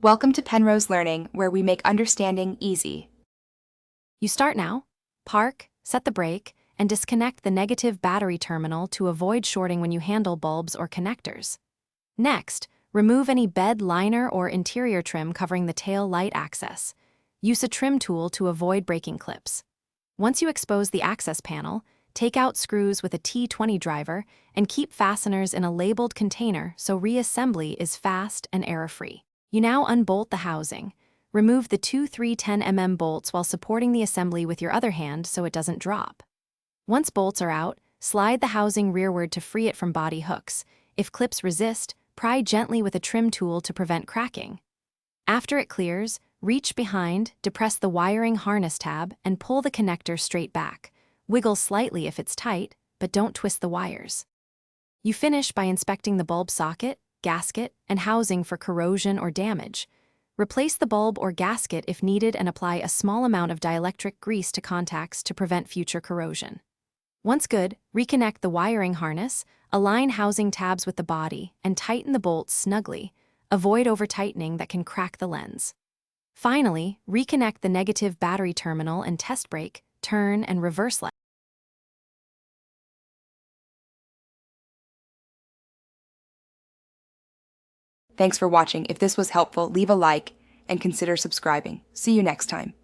Welcome to Penrose Learning, where we make understanding easy. You start now, park, set the brake, and disconnect the negative battery terminal to avoid shorting when you handle bulbs or connectors. Next, remove any bed liner or interior trim covering the tail light access. Use a trim tool to avoid breaking clips. Once you expose the access panel, take out screws with a T20 driver and keep fasteners in a labeled container so reassembly is fast and error-free. You now unbolt the housing. Remove the two 310 mm bolts while supporting the assembly with your other hand so it doesn't drop. Once bolts are out, slide the housing rearward to free it from body hooks. If clips resist, pry gently with a trim tool to prevent cracking. After it clears, reach behind, depress the wiring harness tab, and pull the connector straight back. Wiggle slightly if it's tight, but don't twist the wires. You finish by inspecting the bulb socket, gasket, and housing for corrosion or damage. Replace the bulb or gasket if needed and apply a small amount of dielectric grease to contacts to prevent future corrosion. Once good, reconnect the wiring harness, align housing tabs with the body, and tighten the bolts snugly. Avoid over-tightening that can crack the lens. Finally, reconnect the negative battery terminal and test brake, turn, and reverse light. Thanks for watching. If this was helpful, leave a like and consider subscribing. See you next time.